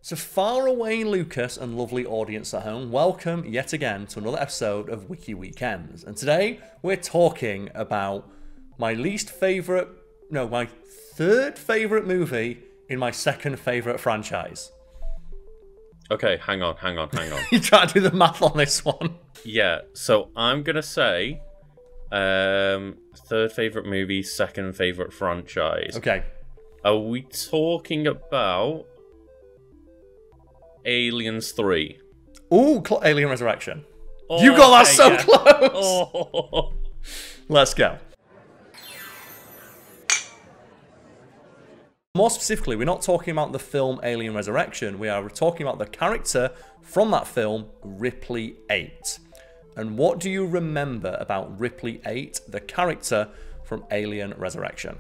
So far away, Lucas and lovely audience at home, welcome yet again to another episode of Wiki Weekends. And today we're talking about my my third favourite movie in my second favourite franchise. Okay, hang on. You try to do the math on this one. Yeah, so I'm gonna say third favourite movie, second favourite franchise. Okay. Are we talking about Aliens 3? Ooh, Alien Resurrection. Oh, You got that so yeah. close! Oh. Let's go. More specifically, we're not talking about the film Alien Resurrection. We are talking about the character from that film, Ripley 8. And what do you remember about Ripley 8, the character from Alien Resurrection?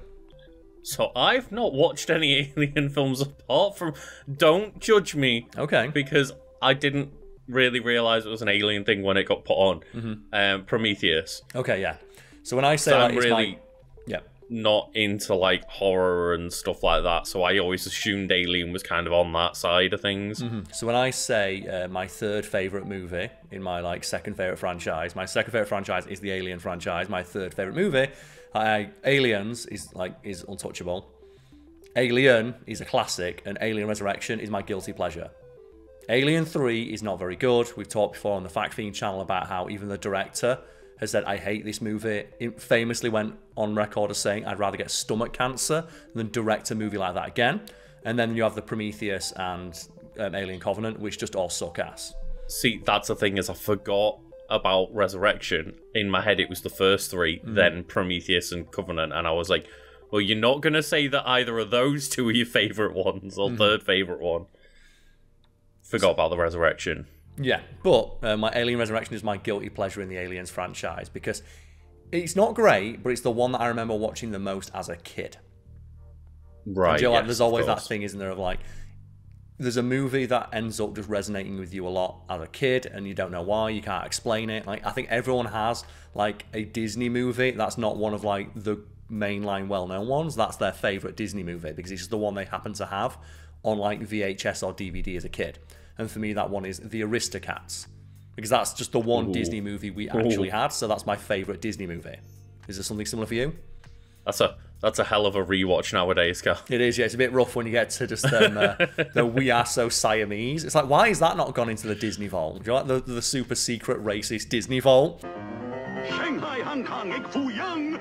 So I've not watched any Alien films apart from... Don't judge me. Okay. Because I didn't really realise it was an alien thing when it got put on. Prometheus. Okay, yeah. So when I say So like, I'm it's really yeah. not into like horror and stuff like that, so I always assumed Alien was kind of on that side of things. So when I say my third favourite movie in my like second favourite franchise, my second favourite franchise is the Alien franchise. My third favourite movie, Aliens is untouchable. Alien is a classic, and Alien Resurrection is my guilty pleasure. Alien 3 is not very good. We've talked before on the Fact Fiend channel about how even the director has said, I hate this movie. It famously went on record as saying, I'd rather get stomach cancer than direct a movie like that again. And then you have the Prometheus and Alien Covenant, which just all suck ass. See, that's the thing, is I forgot about Resurrection. In my head, it was the first three, then Prometheus and Covenant, and I was like, well, you're not going to say that either of those two are your favourite ones, or third favourite one. Forgot about the Resurrection. Yeah, but my Alien Resurrection is my guilty pleasure in the Aliens franchise because it's not great, but it's the one that I remember watching the most as a kid. Right, Like, yes, there's always of that course. thing, isn't there, of like, there's a movie that ends up just resonating with you a lot as a kid, and you don't know why, you can't explain it. Like, I think everyone has, like, a Disney movie that's not one of, like, the mainline well-known ones. That's their favourite Disney movie, because it's just the one they happen to have on, like, VHS or DVD as a kid. And for me, that one is The Aristocats, because that's just the one Disney movie we actually had, so that's my favourite Disney movie. Is there something similar for you? That's a hell of a rewatch nowadays, Karl. It is, yeah. It's a bit rough when you get to just the We Are So Siamese. It's like, why is that not gone into the Disney vault? Do you like the super secret racist Disney vault? Shanghai, Hong Kong, ik Fu Young.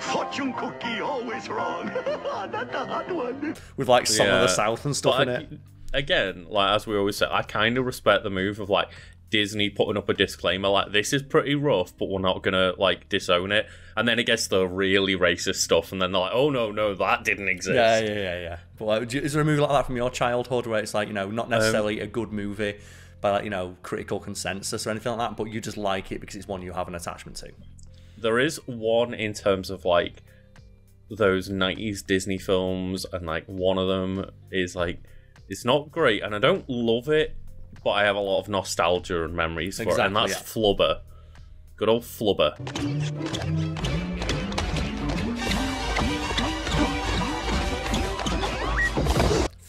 Fortune cookie always wrong. Not the hot one. With like Song of the South and stuff in it. Again, like as we always say, I kind of respect the move of like Disney putting up a disclaimer like, this is pretty rough, but we're not gonna like disown it. And then it gets the really racist stuff, and then they're like, oh no, that didn't exist. Yeah. But like, is there a movie like that from your childhood where it's like, you know, not necessarily a good movie by like, you know, critical consensus or anything like that, but you just like it because it's one you have an attachment to? There is one in terms of like those 90s Disney films, and like one of them is like, it's not great, and I don't love it, but I have a lot of nostalgia and memories for it, and that's Flubber. Good old Flubber.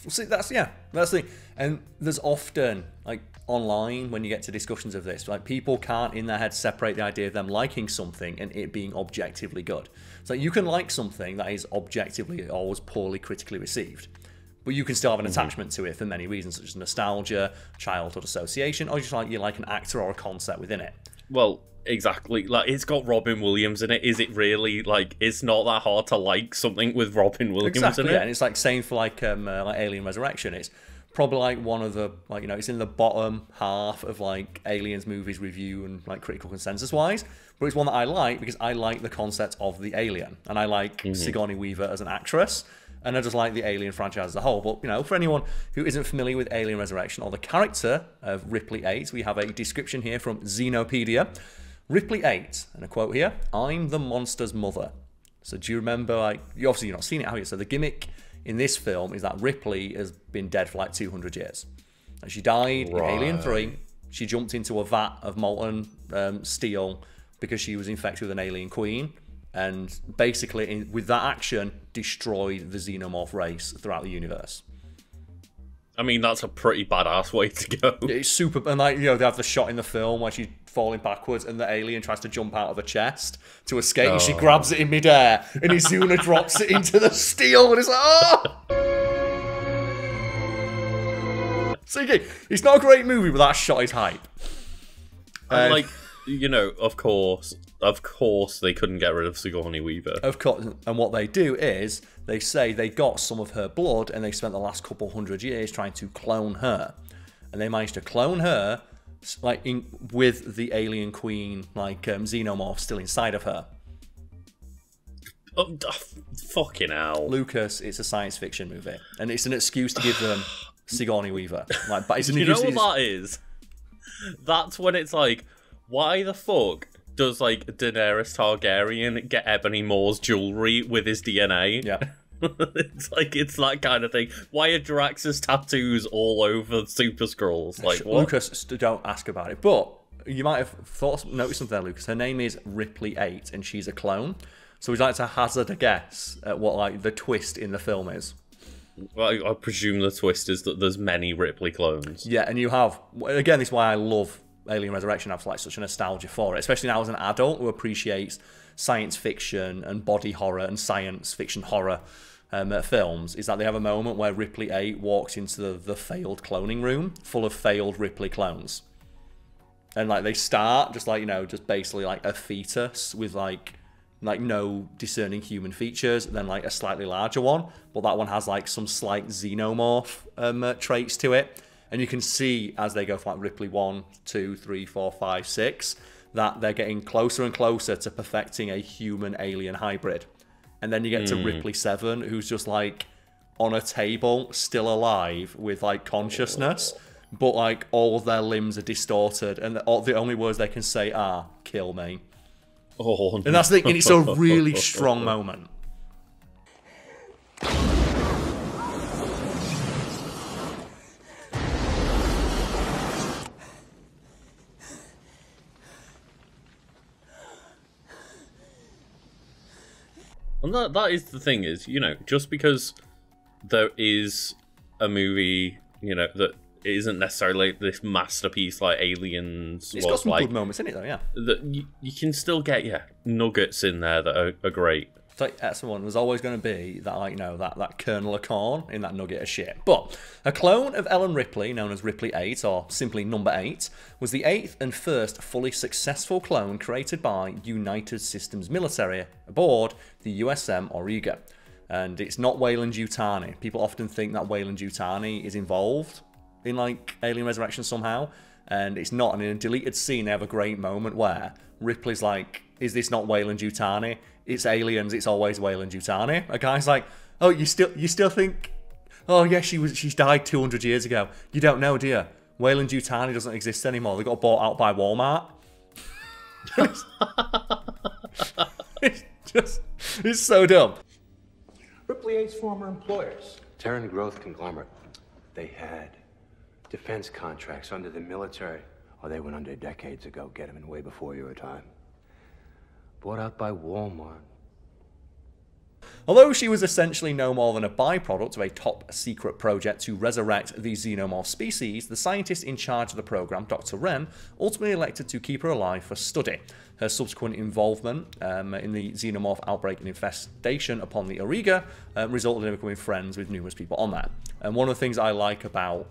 See, that's the thing. And there's often, like, online, when you get to discussions of this, like, people can't in their head separate the idea of them liking something and it being objectively good. So you can like something that is objectively always poorly critically received, but you can still have an attachment to it for many reasons, such as nostalgia, childhood association, or just like you like an actor or a concept within it. Well, exactly. Like, it's got Robin Williams in it. Is it really, like, it's not that hard to like something with Robin Williams in it? Yeah, and it's like saying for like Alien Resurrection, it's probably like one of the, like, you know, it's in the bottom half of like Aliens movies review and like critical consensus wise, but it's one that I like because I like the concept of the alien, and I like Sigourney Weaver as an actress, and I just like the Alien franchise as a whole. But, you know, for anyone who isn't familiar with Alien Resurrection or the character of Ripley 8, we have a description here from Xenopedia. Ripley 8, and a quote here, "I'm the monster's mother." So do you remember, like, you've not seen it, have you? So the gimmick in this film is that Ripley has been dead for like 200 years. And she died in Alien 3. She jumped into a vat of molten steel because she was infected with an alien queen. And basically, with that action, destroyed the xenomorph race throughout the universe. I mean, that's a pretty badass way to go. It's super, and like, you know, they have the shot in the film where she's falling backwards and the alien tries to jump out of her chest to escape, and she grabs it in midair, and Izuna drops it into the steel, and it's like, oh! So again, it's not a great movie, but that shot is hype. And like, you know, of course, they couldn't get rid of Sigourney Weaver. Of course, and what they do is they say they got some of her blood, and they spent the last couple hundred years trying to clone her, and they managed to clone her, like with the alien queen, like xenomorph still inside of her. Oh, fucking hell, Lucas! It's a science fiction movie, and it's an excuse to give them Sigourney Weaver. Like, but it's an you know excuse. what that is? That's when it's like, why the fuck does like Daenerys Targaryen get Ebony Moore's jewelry with his DNA? Yeah. It's that kind of thing. Why are Drax's tattoos all over Super Skrulls? Like, what? Lucas, don't ask about it. But you might have noticed something there, Lucas. Her name is Ripley 8, and she's a clone. So we'd like to hazard a guess at what like the twist in the film is. Well, I presume the twist is that there's many Ripley clones. Yeah, and you have, again, this is why I love Alien Resurrection. I have like such a nostalgia for it, especially now as an adult who appreciates science fiction and body horror and science fiction horror films, is that they have a moment where Ripley 8 walks into the failed cloning room full of failed Ripley clones. And like they start just like, you know, just basically like a fetus with like no discerning human features, then like a slightly larger one, but that one has like some slight xenomorph traits to it, and you can see as they go from like Ripley 1, 2, 3, 4, 5, 6 that they're getting closer and closer to perfecting a human alien hybrid. And then you get to Ripley 7, who's just like on a table, still alive with like consciousness, but like all of their limbs are distorted, and the only words they can say are "kill me." Oh, and that's the thing, and it's a really strong moment. And that is the thing, is, you know, just because there is a movie, you know, that isn't necessarily this masterpiece like Aliens It's was, got some like, good moments in it though, yeah. That you can still get, nuggets in there that are great. It's like S1, there's always going to be that, like, you know, that kernel of corn in that nugget of shit. But a clone of Ellen Ripley, known as Ripley 8, or simply Number 8, was the 8th and first fully successful clone created by United Systems military aboard the USM Auriga. And it's not Weyland-Yutani. People often think that Weyland-Yutani is involved in like Alien Resurrection somehow, and it's not. And in a deleted scene they have a great moment where Ripley's like, is this not Weyland-Yutani? It's aliens, it's always Weyland-Yutani. A guy's like, oh, you still think, oh yeah, she's died 200 years ago. You don't know, do you? Weyland-Yutani doesn't exist anymore. They got bought out by Walmart. It's so dumb. Ripley 8's former employers, Terran Growth Conglomerate, they had defense contracts under the military. Oh, they went under decades ago. Get them in way before your time. Bought out by Walmart. Although she was essentially no more than a byproduct of a top-secret project to resurrect the xenomorph species, the scientist in charge of the program, Dr. Wren, ultimately elected to keep her alive for study. Her subsequent involvement in the xenomorph outbreak and infestation upon the Auriga resulted in becoming friends with numerous people on that. And one of the things I like about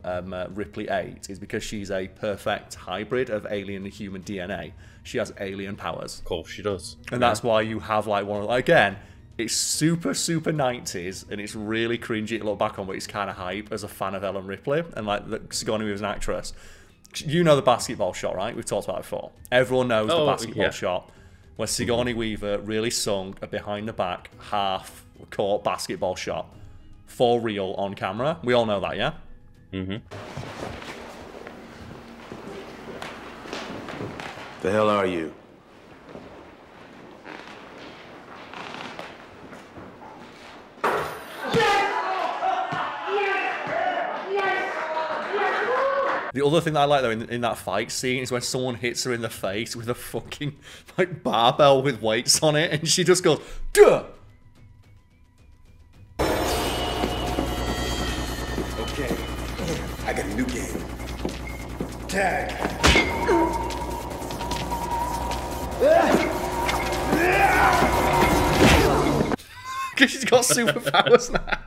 Ripley 8 is because she's a perfect hybrid of alien and human DNA. She has alien powers. Of course she does. And that's why you have like one of, again, it's super 90s, and it's really cringy to look back on, but it's kind of hype as a fan of Ellen Ripley, and like Sigourney Weaver as an actress. You know the basketball shot, right? We've talked about it before. Everyone knows the basketball shot where Sigourney Weaver really sung a behind the back, half-court basketball shot for real on camera. We all know that, yeah? Mm-hmm. The hell are you? The other thing that I like though in that fight scene is when someone hits her in the face with a fucking like barbell with weights on it, and she just goes, duh! Okay. I got a new game. Tag. Because she's got superpowers now.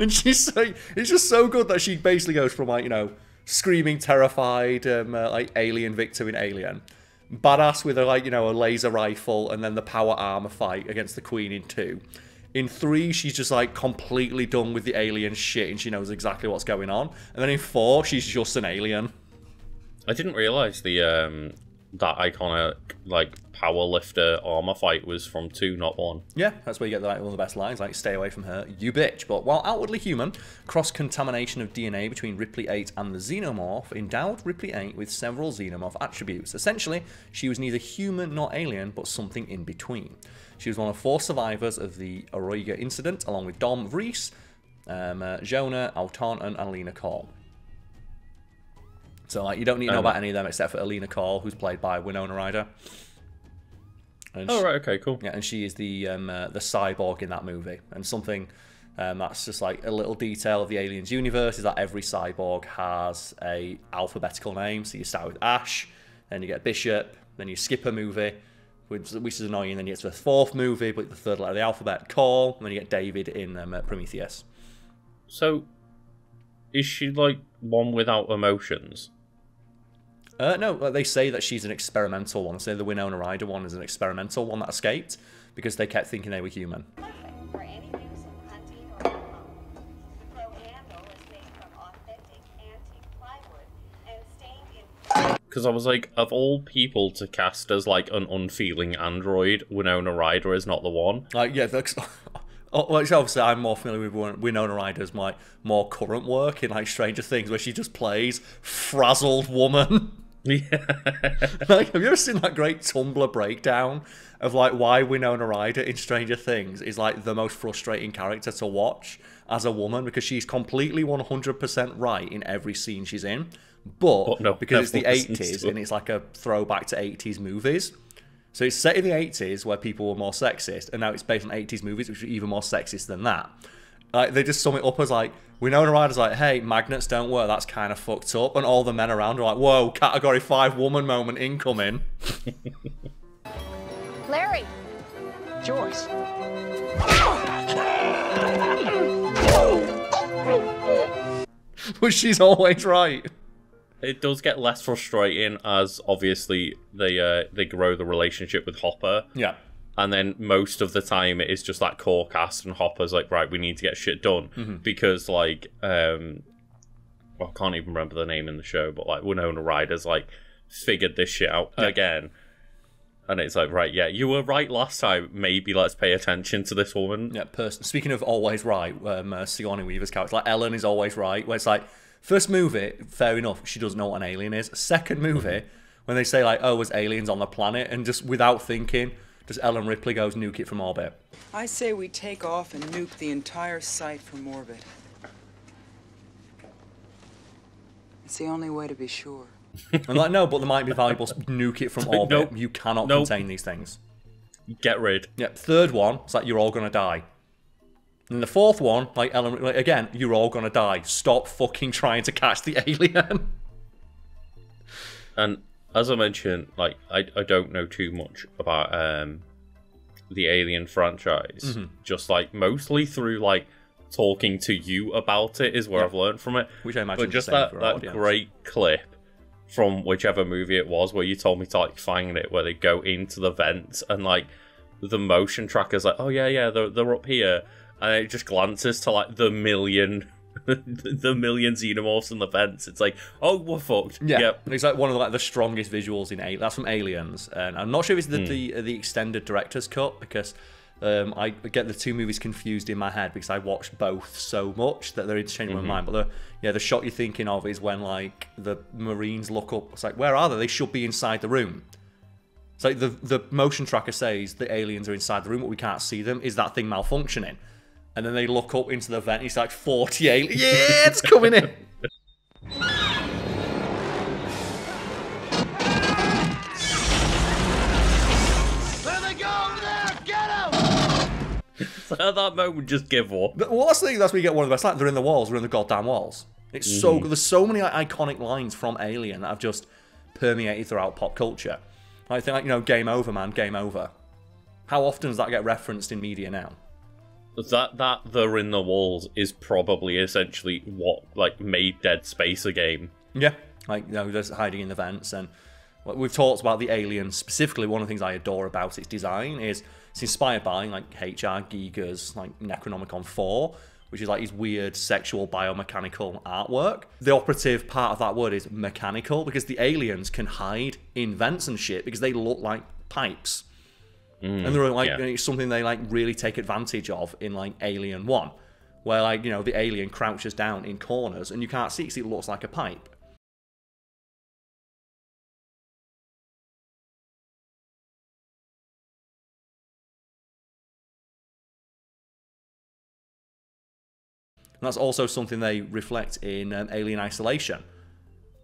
And she's like, it's just so good that she basically goes from, like, you know, screaming, terrified, like, alien victim in Alien, badass with a, like, you know, a laser rifle, and then the power armor fight against the Queen in 2. In 3, she's just, like, completely done with the alien shit, and she knows exactly what's going on. And then in 4, she's just an alien. I didn't realize the that iconic, like, power lifter armor fight was from 2, not 1. Yeah, that's where you get like, one of the best lines, like, stay away from her, you bitch. But while outwardly human, cross-contamination of DNA between Ripley 8 and the Xenomorph endowed Ripley 8 with several Xenomorph attributes. Essentially, she was neither human nor alien, but something in between. She was one of 4 survivors of the Origa incident, along with Dom Vries, Jonah, Altarn, and Lena Karl. So, like, you don't need to know about any of them except for Alina Karl, who's played by Winona Ryder. And oh, right, okay, cool. Yeah, and she is the cyborg in that movie. And something that's just like a little detail of the Aliens universe is that every cyborg has a alphabetical name. So you start with Ash, then you get Bishop, then you skip a movie, which is annoying. Then you get to the 4th movie, but the 3rd letter of the alphabet, Karl, and then you get David in Prometheus. So, is she like one without emotions? No, they say that she's an experimental one. Say the Winona Ryder one is an experimental one that escaped because they kept thinking they were human. For any use in hunting or ammo. The pro handle is made from authentic antique plywood and stained in... Because I was like, of all people to cast as like an unfeeling android, Winona Ryder is not the one. Yeah, well, obviously I'm more familiar with Winona Ryder's more current work in like Stranger Things, where she just plays frazzled woman. Yeah. Like, have you ever seen that great Tumblr breakdown of like why Winona Ryder in Stranger Things is like the most frustrating character to watch as a woman, because she's completely 100% right in every scene she's in, but no, because it's the 80s and it's like a throwback to 80s movies. So it's set in the 80s where people were more sexist, and now it's based on 80s movies which are even more sexist than that. Like, they just sum it up as like, Winona Ryder's like, hey, magnets don't work, that's kind of fucked up. And all the men around are like, whoa, category 5 woman moment incoming. Larry! Joyce. But she's always right. It does get less frustrating as obviously they grow the relationship with Hopper. Yeah. And then most of the time it is just that core cast, and Hopper's like, right, we need to get shit done. Because like well, I can't even remember the name in the show, but like Winona Ryder's like figured this shit out again. And it's like, right, yeah, you were right last time. Maybe let's pay attention to this woman. Yeah, speaking of always right, Sigourney Weaver's character, like Ellen is always right, where it's like, first movie, fair enough, she doesn't know what an alien is. Second movie, when they say like, oh, there's aliens on the planet, and just without thinking, just Ellen Ripley goes, nuke it from orbit. I say we take off and nuke the entire site from orbit. It's the only way to be sure. I'm like, no, but there might be valuable. Nuke it from orbit. Nope. You cannot Nope. contain these things. Get rid. Yep. Third one, it's like, you're all gonna die. And the 4th one, like Ellen, like, again, you're all gonna die. Stop fucking trying to catch the alien. And as I mentioned, like I don't know too much about the Alien franchise. Just like mostly through like talking to you about it is where I've learned from it. Which I imagine but just is the same that for our audience. great clip from whichever movie it was where you told me to like find it, where they go into the vents and like the motion tracker's like, oh yeah, they're up here, and it just glances to like the million xenomorphs in the vents. It's like, oh, we're fucked. Yeah, Yep. it's like one of like the strongest visuals in Alien. That's from Aliens, and I'm not sure if it's the extended director's cut, because I get the 2 movies confused in my head because I watched both so much that they're interchangeable in my mind. But the shot you're thinking of is when like the Marines look up. It's like, where are they? They should be inside the room. It's like the motion tracker says the aliens are inside the room, but we can't see them. Is that thing malfunctioning? And then they look up into the vent, and it's like 40 aliens. Yeah, it's coming in. There they go! There! Get them! At that moment, just give up. Well, that's the thing. That's where you get one of the best. Like, they're in the walls. They're in the goddamn walls. It's so there's so many iconic lines from Alien that have just permeated throughout pop culture. I think, like, you know, game over, man, game over. How often does that get referenced in media now? That they're in the walls is probably essentially what like made Dead Space a game. Yeah, like, you know, there's hiding in the vents, and we've talked about the Alien specifically. One of the things I adore about its design is it's inspired by like H.R. Giger's like Necronomicon 4, which is like his weird sexual biomechanical artwork. The operative part of that word is mechanical, because the aliens can hide in vents and shit because they look like pipes. And they're like, it's something they like really take advantage of in like Alien 1, where, like, you know, the alien crouches down in corners and you can't see because it looks like a pipe. And that's also something they reflect in Alien Isolation,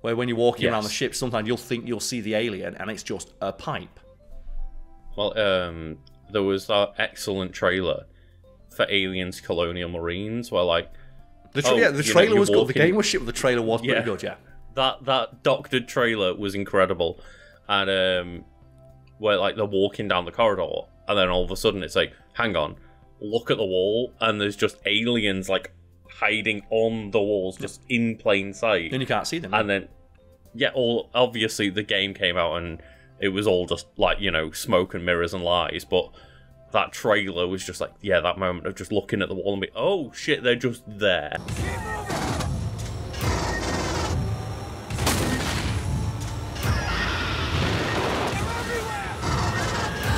where when you're walking around the ship, sometimes you'll think you'll see the alien and it's just a pipe. Well, there was that excellent trailer for Aliens Colonial Marines where, like... The trailer was good. The game was shit, but the trailer was pretty good, yeah. That doctored trailer was incredible. And where, like, they're walking down the corridor, and then all of a sudden it's like, hang on, look at the wall, and there's just aliens, like, hiding on the walls, just in plain sight. And you can't see them. And then, obviously the game came out and it was all just, like, you know, smoke and mirrors and lies, but that trailer was just like, that moment of just looking at the wall and be, oh shit, they're just there.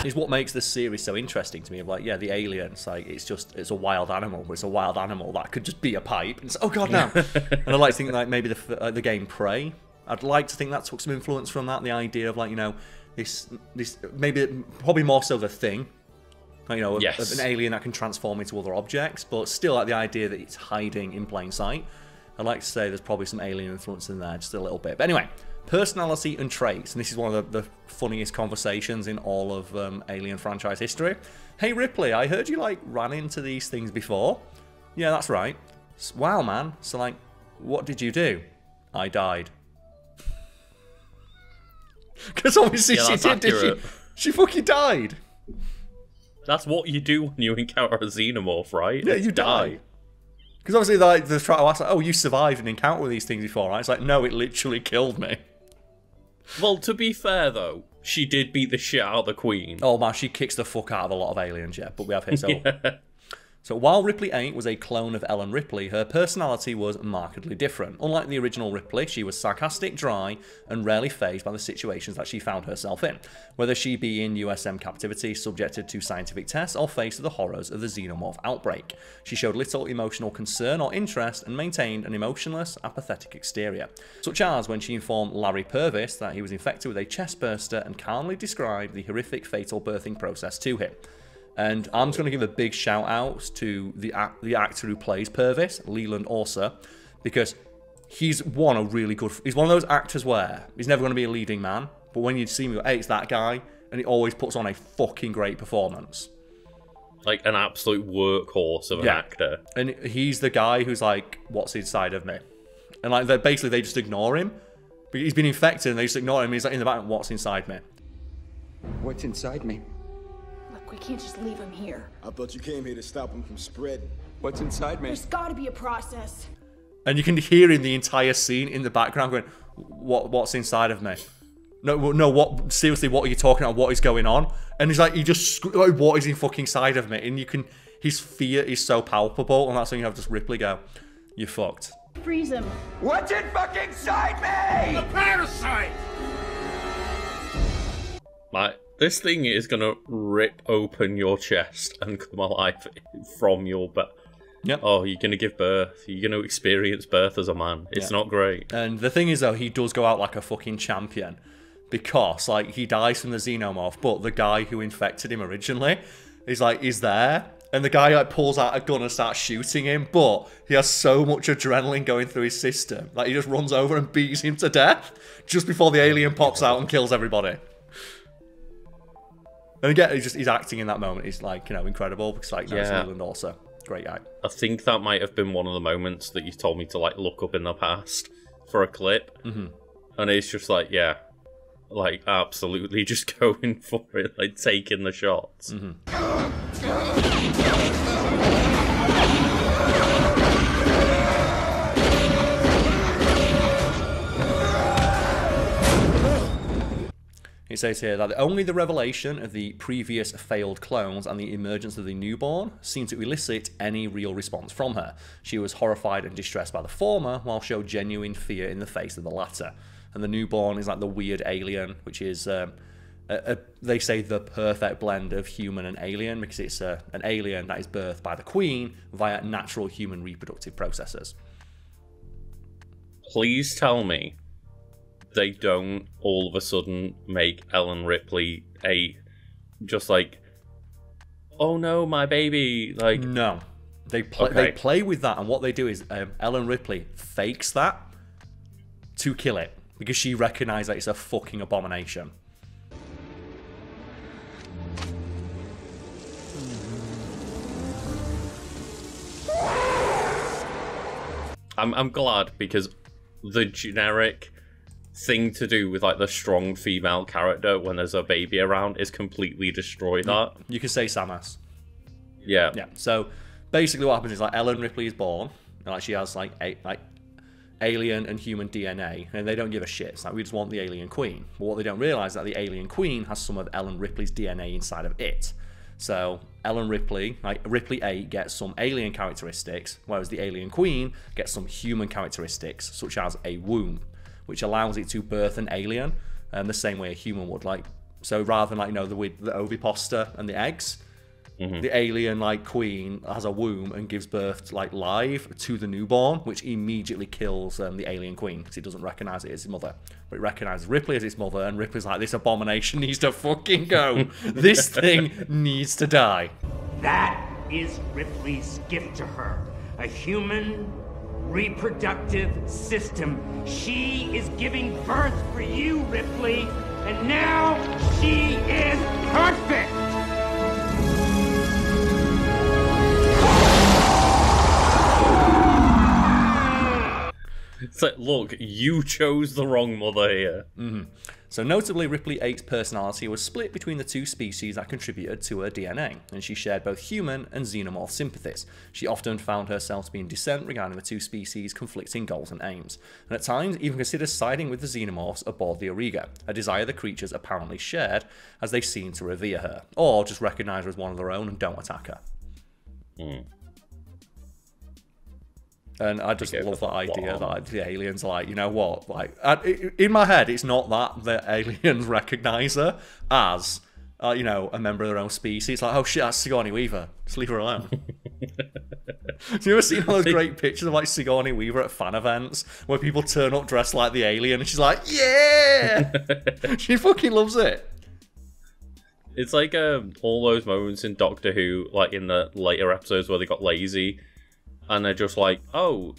Is what makes this series so interesting to me. Of like, the aliens, like, it's a wild animal, but it's a wild animal that could just be a pipe. And it's, oh god, no. And I like to think, like, maybe the game Prey, I'd like to think that took some influence from that. The idea of, like, you know, this probably more so the Thing, like, you know, of an alien that can transform into other objects, but still, like, the idea that it's hiding in plain sight. I'd like to say there's probably some alien influence in there, just a little bit. But anyway, personality and traits, and this is one of the funniest conversations in all of Alien franchise history. Hey Ripley, I heard you, like, ran into these things before. Yeah, that's right. Wow, man. So, like, what did you do? I died. Because obviously she did, did she? She fucking died. That's what you do when you encounter a xenomorph, right? Yeah, you die. Because obviously, like, they're trying to ask, like, oh, you survived an encounter with these things before, right? It's like, no, it literally killed me. Well, to be fair, though, she did beat the shit out of the Queen. Oh, man, she kicks the fuck out of a lot of aliens, yeah. But we have here, so... So while Ripley 8 was a clone of Ellen Ripley, her personality was markedly different. Unlike the original Ripley, she was sarcastic, dry, and rarely fazed by the situations that she found herself in, whether she be in USM captivity, subjected to scientific tests, or faced with the horrors of the xenomorph outbreak. She showed little emotional concern or interest and maintained an emotionless, apathetic exterior, such as when she informed Larry Purvis that he was infected with a chest burster and calmly described the horrific fatal birthing process to him. And I'm just going to give a big shout out to the actor who plays Purvis, Leland Orser, because he's one of those actors where he's never going to be a leading man, but when you see him, you go, hey, it's that guy, and he always puts on a fucking great performance. Like an absolute workhorse of an actor. And he's the guy who's like, what's inside of me? And like, they just ignore him. He's been infected and they just ignore him. He's like in the back, what's inside me? What's inside me? We can't just leave him here. I thought you came here to stop him from spreading. What's inside me? There's gotta be a process. And you can hear in the entire scene in the background going, what's inside of me? No, what, seriously, what are you talking about? What is going on? And he's like, like, what is in fucking side of me? And his fear is so palpable, and that's when you have just Ripley go, you're fucked. Freeze him. What's in fucking inside me? The parasite! This thing is gonna rip open your chest and come alive from your butt. Yep. Oh, you're gonna give birth. You're gonna experience birth as a man. It's not great. And the thing is, though, he does go out like a fucking champion. Because, like, he dies from the xenomorph, but the guy who infected him originally is there. And the guy, like, pulls out a gun and starts shooting him, but he has so much adrenaline going through his system. Like, he just runs over and beats him to death just before the alien pops out and kills everybody. And again, he's acting in that moment. He's like, you know, incredible because, like, no, it's Leland also. Great guy. I think that might have been one of the moments that you told me to like look up in the past for a clip. And it's just like, yeah, like absolutely just going for it, like taking the shots. It says here that only the revelation of the previous failed clones and the emergence of the newborn seemed to elicit any real response from her. She was horrified and distressed by the former, while showed genuine fear in the face of the latter. And the newborn is like the weird alien, which is, they say, the perfect blend of human and alien, because it's an alien that is birthed by the queen via natural human reproductive processes. Please tell me they don't all of a sudden make Ellen Ripley just like, oh no, my baby, like... No. They play with that, and what they do is Ellen Ripley fakes that to kill it, because she recognises that it's a fucking abomination. I'm glad, because the generic thing to do with like the strong female character when there's a baby around is completely destroy that. You could say Samus. Yeah. So basically, what happens is like Ellen Ripley is born, and like she has like alien and human DNA, and they don't give a shit. It's like, we just want the alien queen. But what they don't realise is that the alien queen has some of Ellen Ripley's DNA inside of it. So Ellen Ripley, like Ripley 8, gets some alien characteristics, whereas the alien queen gets some human characteristics, such as a womb, which allows it to birth an alien the same way a human would. Like, so rather than like, you know, the ovipositor and the eggs, the alien like queen has a womb and gives birth like live to the newborn, which immediately kills the alien queen because it doesn't recognize it as its mother, but it recognizes Ripley as its mother, and Ripley's like, this abomination needs to fucking go. This thing needs to die. That is Ripley's gift to her. A human reproductive system. She is giving birth for you, Ripley, and now she is perfect! It's like, look, you chose the wrong mother here. So notably, Ripley 8's personality was split between the two species that contributed to her DNA, and she shared both human and xenomorph sympathies. She often found herself to be in dissent regarding the two species' conflicting goals and aims, and at times even considered siding with the xenomorphs aboard the Auriga, a desire the creatures apparently shared, as they seemed to revere her, or just recognise her as one of their own and don't attack her. And I just love that idea that the aliens are like, you know what, like, in my head, it's not that the aliens recognise her as, you know, a member of their own species. It's like, oh shit, that's Sigourney Weaver. Just leave her alone. Have you ever seen all those great pictures of like Sigourney Weaver at fan events where people turn up dressed like the alien and she's like, yeah! She fucking loves it. It's like all those moments in Doctor Who, like in the later episodes where they got lazy. And they're just like, oh,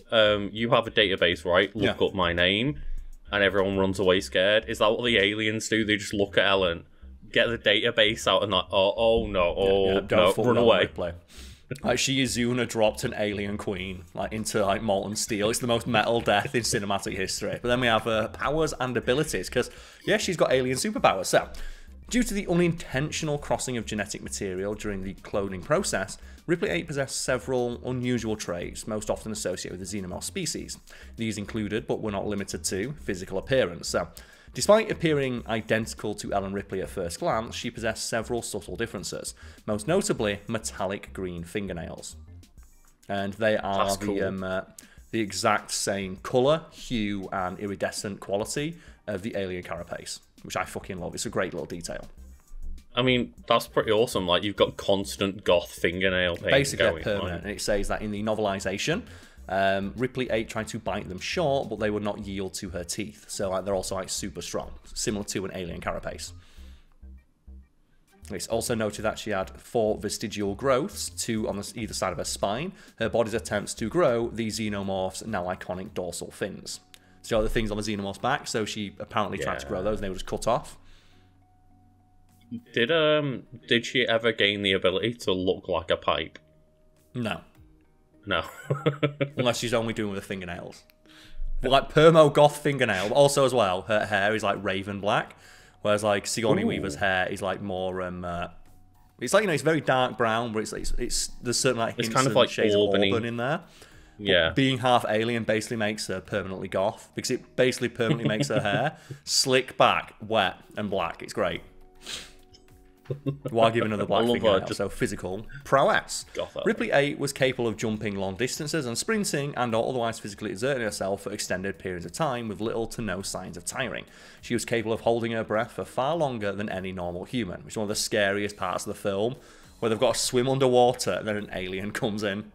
you have a database, right? Look up my name. And everyone runs away scared. Is that what the aliens do? They just look at Ellen, get the database out, and like, oh no, no, run away. Like, Shiizuna dropped an alien queen like into like molten steel. It's the most metal death in cinematic history. But then we have her powers and abilities, because, yeah, she's got alien superpowers. So, due to the unintentional crossing of genetic material during the cloning process, Ripley 8 possessed several unusual traits, most often associated with the xenomorph species. These included, but were not limited to, physical appearance. So, despite appearing identical to Ellen Ripley at first glance, she possessed several subtle differences, most notably metallic green fingernails. And they are the exact same colour, hue, and iridescent quality of the alien carapace, which I fucking love. It's a great little detail. I mean, that's pretty awesome. Like, you've got constant goth fingernail paint basically going permanent. on. And it says that in the novelisation, Ripley 8 tried to bite them short, but they would not yield to her teeth. So like, they're also like super strong, similar to an alien carapace. It's also noted that she had 4 vestigial growths, 2 on either side of her spine. Her body's attempts to grow the xenomorph's now iconic dorsal fins. So the things on the xenomorph's back, so she apparently tried to grow those, and they were just cut off. Did she ever gain the ability to look like a pipe? No. No. Unless she's only doing with her fingernails. But like permo goth fingernail, but also as well, her hair is like raven black, whereas like Sigourney Weaver's hair is like more it's like, you know, it's very dark brown, but it's there's certain like hints kind of and like shades auburny. of auburn in there. Yeah. But being half alien basically makes her permanently goth, because it basically permanently makes her hair slick back, wet, and black. It's great. While giving her the black fingernail, so physical prowess. Ripley 8 was capable of jumping long distances and sprinting and or otherwise physically exerting herself for extended periods of time with little to no signs of tiring. She was capable of holding her breath for far longer than any normal human, which is one of the scariest parts of the film, where they've got to swim underwater and then an alien comes in.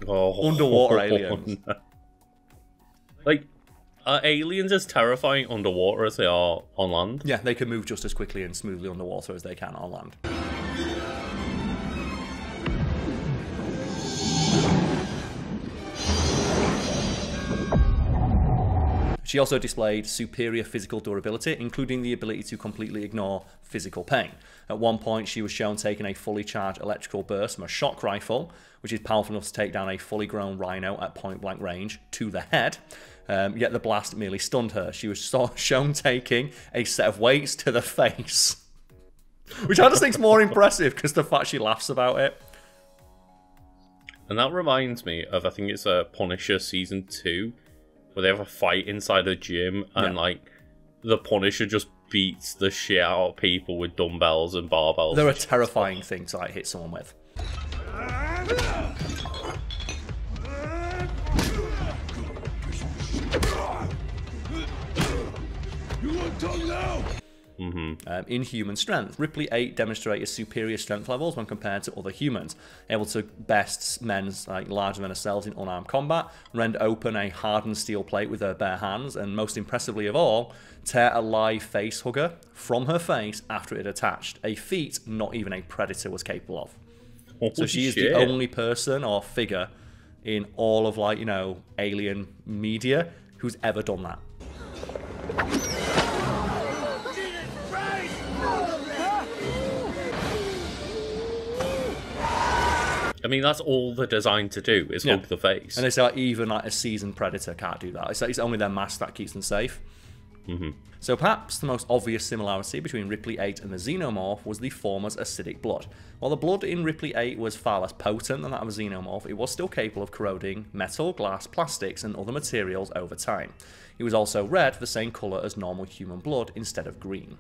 Underwater aliens. No. Like, are aliens as terrifying underwater as they are on land? Yeah, they can move just as quickly and smoothly underwater as they can on land. She also displayed superior physical durability, including the ability to completely ignore physical pain. At one point, she was shown taking a fully charged electrical burst from a shock rifle, which is powerful enough to take down a fully grown rhino at point-blank range, to the head. Yet the blast merely stunned her. She was shown taking a set of weights to the face, which I just think is more impressive because the fact she laughs about it. And that reminds me of, I think it's Punisher Season 2, where they have a fight inside a gym, and like the Punisher just beats the shit out of people with dumbbells and barbells. They're a terrifying thing to like hit someone with. You want to now? In human strength, Ripley 8 demonstrated superior strength levels when compared to other humans, able to best men's like larger than herself in unarmed combat, rend open a hardened steel plate with her bare hands, and most impressively of all, tear a live face hugger from her face after it had attached, a feat not even a predator was capable of. So she is the only person or figure in all of, like, you know, alien media who's ever done that. I mean, that's all they're designed to do, is hug the face. And they say like, even like a seasoned predator can't do that. It's only their mask that keeps them safe. So perhaps the most obvious similarity between Ripley 8 and the Xenomorph was the former's acidic blood. While the blood in Ripley 8 was far less potent than that of a Xenomorph, it was still capable of corroding metal, glass, plastics, and other materials over time. It was also red, the same colour as normal human blood, instead of green.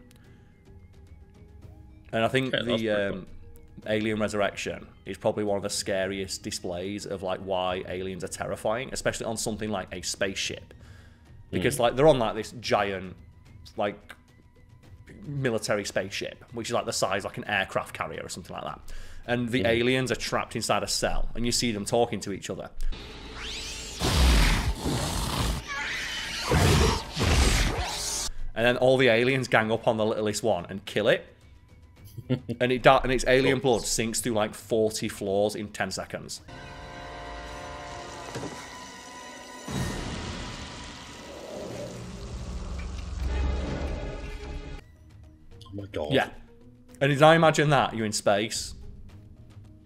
And I think the Alien Resurrection is probably one of the scariest displays of like why aliens are terrifying, especially on something like a spaceship. Because like they're on like this giant like military spaceship, which is like the size like an aircraft carrier or something like that. And the aliens are trapped inside a cell, and you see them talking to each other. And then all the aliens gang up on the littlest one and kill it. And its alien blood sinks through like 40 floors in 10 seconds. Oh my god. Yeah. And as I imagine that, you're in space.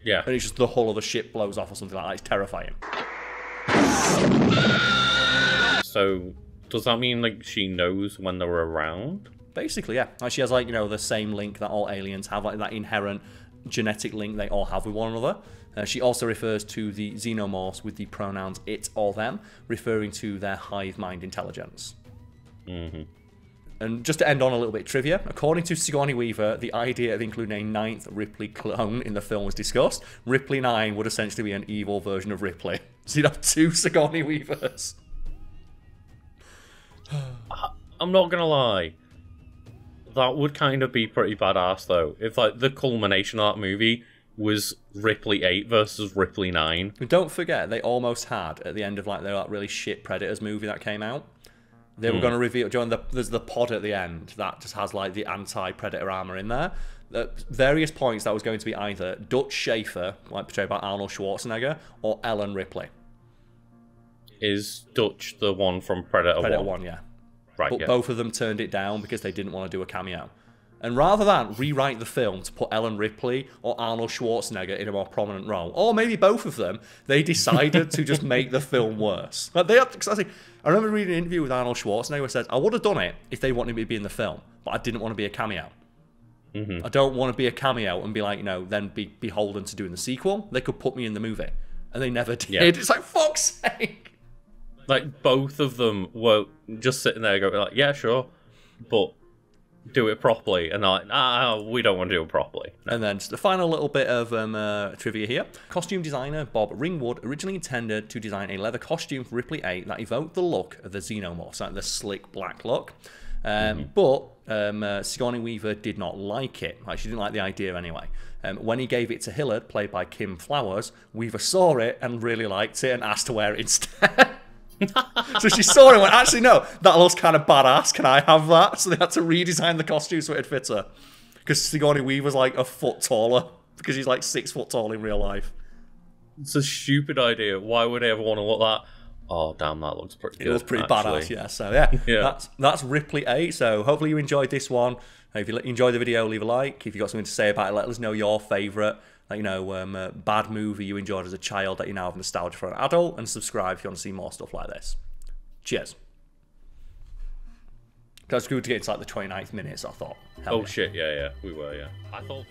Yeah. And it's just the hull of the ship blows off or something like that. It's terrifying. So, does that mean like she knows when they're around? Basically, yeah. Like she has like, you know, the same link that all aliens have, like that inherent genetic link they all have with one another. She also refers to the xenomorphs with the pronouns it or them, referring to their hive mind intelligence. And just to end on a little bit of trivia, according to Sigourney Weaver, the idea of including a 9th Ripley clone in the film was discussed. Ripley 9 would essentially be an evil version of Ripley. So you'd have 2 Sigourney Weavers. I'm not gonna lie. That would kind of be pretty badass, though. If like the culmination of that movie was Ripley 8 versus Ripley 9. And don't forget, they almost had, at the end of like their like, really shit Predators movie that came out, they were going to reveal, there's the pod at the end that just has like the anti-Predator armor in there. At various points that was going to be either Dutch Schaefer, like portrayed by Arnold Schwarzenegger, or Ellen Ripley. Is Dutch the one from Predator 1? Predator 1, yeah. Right, But both of them turned it down because they didn't want to do a cameo. And rather than rewrite the film to put Ellen Ripley or Arnold Schwarzenegger in a more prominent role, or maybe both of them, they decided to just make the film worse. Like I remember reading an interview with Arnold Schwarzenegger where he said, I would have done it if they wanted me to be in the film, but I didn't want to be a cameo. I don't want to be a cameo and be like, then be beholden to doing the sequel. They could put me in the movie. And they never did. Yeah. It's like, fuck's sake. Like, both of them were just sitting there going, like, yeah, sure, but do it properly. And they're like, we don't want to do it properly. No. And then just the final little bit of trivia here. Costume designer Bob Ringwood originally intended to design a leather costume for Ripley 8 that evoked the look of the Xenomorphs, like the slick black look. But Sigourney Weaver did not like it. Like, she didn't like the idea anyway. When he gave it to Hillard, played by Kim Flowers, Weaver saw it and really liked it and asked to wear it instead. So she saw it and went, actually, no, that looks kind of badass. Can I have that? So they had to redesign the costume so it fit her. Because Sigourney Weaver's like a foot taller. Because she's like 6 foot tall in real life. It's a stupid idea. Why would I ever want to look that? Oh, damn, that looks pretty good. It was pretty badass, yeah. So, yeah. That's Ripley 8. So, hopefully you enjoyed this one. If you enjoyed the video, leave a like. If you've got something to say about it, let us know your favourite, bad movie you enjoyed as a child that you now have nostalgia for an adult. And subscribe if you want to see more stuff like this. Cheers. That's good to get into like the 29th minute, so I thought. Oh, shit, yeah. We were, yeah. I thought...